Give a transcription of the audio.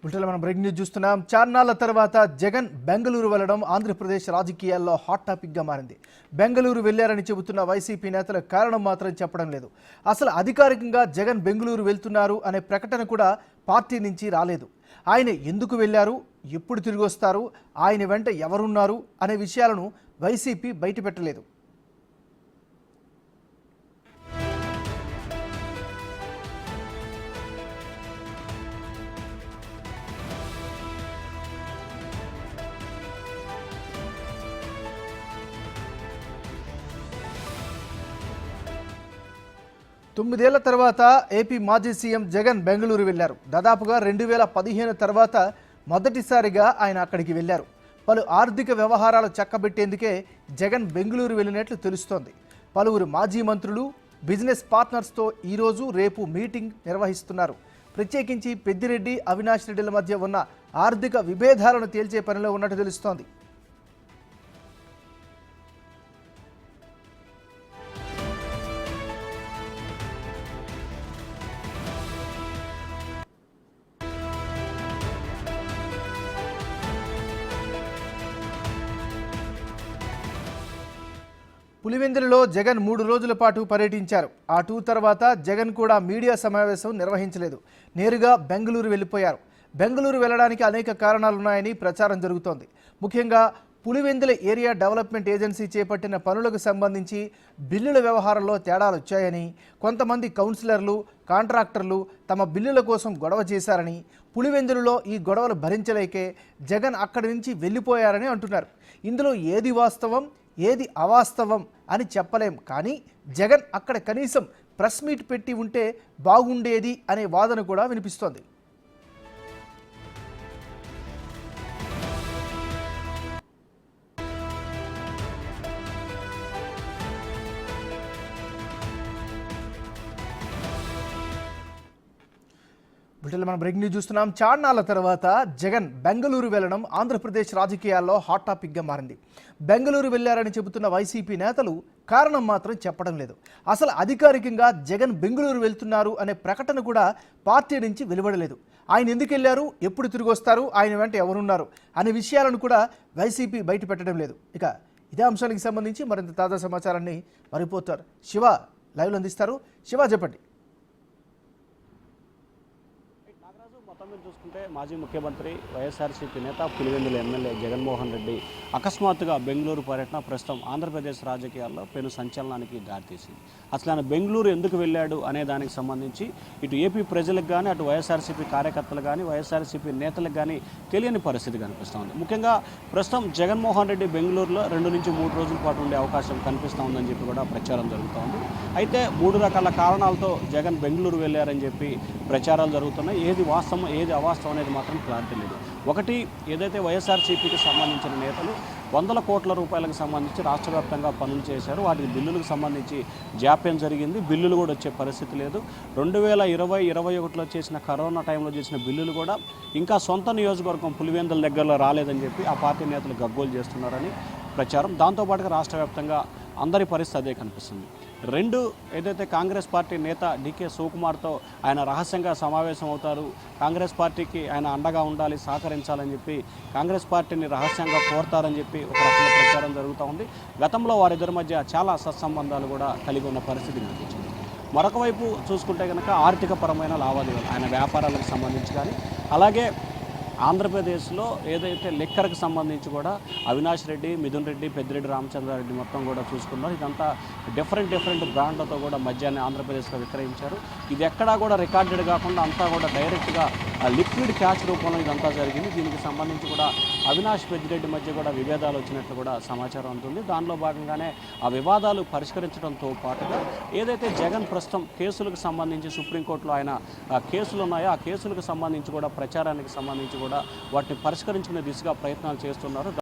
బుల్టెన్లో మనం breaking news చూస్తున్నాం. చార్నాళ్ల తర్వాత జగన్ బెంగళూరు వెళ్లడం ఆంధ్రప్రదేశ్ రాజకీయాల్లో హాట్ టాపిక్గా మారింది. బెంగళూరు వెళ్లారని చెబుతున్న వైసీపీ నేతల కారణం మాత్రం చెప్పడం లేదు. అసలు అధికారికంగా జగన్ బెంగళూరు వెళ్తున్నారు అనే ప్రకటన కూడా పార్టీ నుంచి రాలేదు. ఆయన ఎందుకు వెళ్లారు, ఎప్పుడు తిరిగి వస్తారు, ఆయన వెంట ఎవరున్నారు అనే విషయాలను వైసీపీ బయటపెట్టలేదు. 9 ఏళ్ల తర్వాత ఏపీ మాజీ సీఎం జగన్ బెంగళూరు వెళ్లారు. దాదాపుగా 2015 తర్వాత మొదటిసారిగా ఆయన అక్కడికి వెళ్లారు. పలు ఆర్థిక వ్యవహారాలు చక్కబెట్టేందుకే జగన్ బెంగళూరు వెళ్ళినట్లు తెలుస్తోంది. పలువురు మాజీ మంత్రులు, బిజినెస్ పార్ట్నర్స్తో ఈరోజు రేపు మీటింగ్ నిర్వహిస్తున్నారు. ప్రత్యేకించి పెద్దిరెడ్డి, అవినాష్ రెడ్డిల మధ్య ఉన్న ఆర్థిక విభేదాలను తేల్చే పనిలో ఉన్నట్టు తెలుస్తోంది. పులివెందులలో జగన్ 3 రోజుల పాటు పర్యటించారు. ఆ టూర్ తర్వాత జగన్ కూడా మీడియా సమావేశం నిర్వహించలేదు. నేరుగా బెంగళూరు వెళ్ళిపోయారు. బెంగళూరు వెళ్ళడానికి అనేక కారణాలున్నాయని ప్రచారం జరుగుతోంది. ముఖ్యంగా పులివెందుల ఏరియా డెవలప్మెంట్ ఏజెన్సీ చేపట్టిన పనులకు సంబంధించి బిల్లుల వ్యవహారంలో తేడాలు వచ్చాయని, కొంతమంది కౌన్సిలర్లు, కాంట్రాక్టర్లు తమ బిల్లుల కోసం గొడవ చేశారని, పులివెందులలో ఈ గొడవలు భరించలేకే జగన్ అక్కడి నుంచి వెళ్ళిపోయారని అంటున్నారు. ఇందులో ఏది వాస్తవం, ఏది అవాస్తవం అని చెప్పలేం. కానీ జగన్ అక్కడ కనీసం ప్రెస్ మీట్ పెట్టి ఉంటే బాగుండేది అనే వాదన కూడా వినిపిస్తోంది. బుల్టెన్లో మనం బ్రేకింగ్ న్యూస్ చూస్తున్నాం. చార్నాళ్ల తర్వాత జగన్ బెంగళూరు వెళ్లడం ఆంధ్రప్రదేశ్ రాజకీయాల్లో హాట్ టాపిక్గా మారింది. బెంగళూరు వెళ్లారని చెబుతున్న వైసీపీ నేతలు కారణం మాత్రం చెప్పడం లేదు. అసలు అధికారికంగా జగన్ బెంగళూరు వెళ్తున్నారు అనే ప్రకటన కూడా పార్టీ నుంచి వెలువడలేదు. ఆయన ఎందుకు వెళ్లారు, ఎప్పుడు తిరిగి వస్తారు, ఆయన వెంట ఎవరున్నారు అనే విషయాలను కూడా వైసీపీ బయట పెట్టడం లేదు. ఇక ఇదే అంశానికి సంబంధించి మరింత తాజా సమాచారాన్ని మా రిపోర్టర్ శివ లైవ్లో అందిస్తారు. శివ, చెప్పండి. మొత్తం చూసుకుంటే మాజీ ముఖ్యమంత్రి, వైఎస్ఆర్సీపీ నేత, పులివెందుల ఎమ్మెల్యే జగన్మోహన్ రెడ్డి అకస్మాత్తుగా బెంగళూరు పర్యటన ప్రస్తుతం ఆంధ్రప్రదేశ్ రాజకీయాల్లో పెను సంచలనానికి దారితీసింది. అసలు ఆయన బెంగళూరు ఎందుకు వెళ్ళాడు అనే దానికి సంబంధించి ఇటు ఏపీ ప్రజలకు కానీ, అటు వైఎస్ఆర్సీపీ కార్యకర్తలు కానీ, వైఎస్ఆర్సీపీ నేతలకు కానీ తెలియని పరిస్థితి కనిపిస్తోంది. ముఖ్యంగా ప్రస్తుతం జగన్మోహన్ రెడ్డి బెంగళూరులో 2 నుంచి 3 రోజుల పాటు ఉండే అవకాశం కనిపిస్తూ ఉందని చెప్పి కూడా ప్రచారం జరుగుతోంది. అయితే 3 రకాల కారణాలతో జగన్ బెంగళూరు వెళ్ళారని చెప్పి ప్రచారాలు జరుగుతున్నాయి. ఏది వాస్తవం, ఏది అవాస్తవం అనేది మాత్రం క్లారిటీ లేదు. ఒకటి, ఏదైతే వైఎస్ఆర్సీపీకి సంబంధించిన నేతలు వందల కోట్ల రూపాయలకు సంబంధించి రాష్ట్ర వ్యాప్తంగా పనులు చేశారు. వాటికి బిల్లులకు సంబంధించి జాప్యం జరిగింది. బిల్లులు కూడా వచ్చే పరిస్థితి లేదు. 2020-21లో చేసిన కరోనా టైంలో చేసిన బిల్లులు కూడా ఇంకా సొంత నియోజకవర్గం పులివెందుల దగ్గరలో రాలేదని చెప్పి ఆ పార్టీ నేతలు గగ్గోలు చేస్తున్నారని ప్రచారం. దాంతోపాటుగా రాష్ట్ర వ్యాప్తంగా అందరి పరిస్థితి అదే కనిపిస్తుంది. 2, ఏదైతే కాంగ్రెస్ పార్టీ నేత డీకే శివకుమార్తో ఆయన రహస్యంగా సమావేశం అవుతారు, కాంగ్రెస్ పార్టీకి ఆయన అండగా ఉండాలి, సహకరించాలని చెప్పి కాంగ్రెస్ పార్టీని రహస్యంగా కోరతారని చెప్పి ఒక రకంగా ప్రచారం జరుగుతూ ఉంది. గతంలో వారిద్దరి మధ్య చాలా సత్సంబంధాలు కూడా కలిగి ఉన్న పరిస్థితి కనిపించింది. మరొక వైపు చూసుకుంటే కనుక ఆర్థికపరమైన లావాదేవీలు, ఆయన వ్యాపారాలకు సంబంధించి కానీ, అలాగే ఆంధ్రప్రదేశ్లో ఏదైతే లిక్కర్కి సంబంధించి కూడా అవినాష్ రెడ్డి, మిథున్ రెడ్డి, పెద్దిరెడ్డి రామచంద్రారెడ్డి మొత్తం కూడా చూసుకున్నారు. ఇదంతా డిఫరెంట్ బ్రాండ్లతో కూడా మద్యాన్ని ఆంధ్రప్రదేశ్లో విక్రయించారు. ఇది ఎక్కడా కూడా రికార్డెడ్ కాకుండా అంతా కూడా డైరెక్ట్గా లిక్విడ్ క్యాష్ రూపంలో ఇదంతా జరిగింది. దీనికి సంబంధించి కూడా అవినాష్, పెద్దిరెడ్డి మధ్య కూడా విభేదాలు వచ్చినట్లు కూడా సమాచారం ఉంటుంది. దానిలో భాగంగానే ఆ వివాదాలు పరిష్కరించడంతో పాటుగా ఏదైతే జగన్ ప్రస్తుతం కేసులకు సంబంధించి సుప్రీంకోర్టులో ఆయన కేసులు ఉన్నాయో ఆ కేసులకు సంబంధించి కూడా ప్రచారానికి సంబంధించి కూడా వాటిని పరిష్కరించుకునే దిశగా ప్రయత్నాలు చేస్తున్నారు.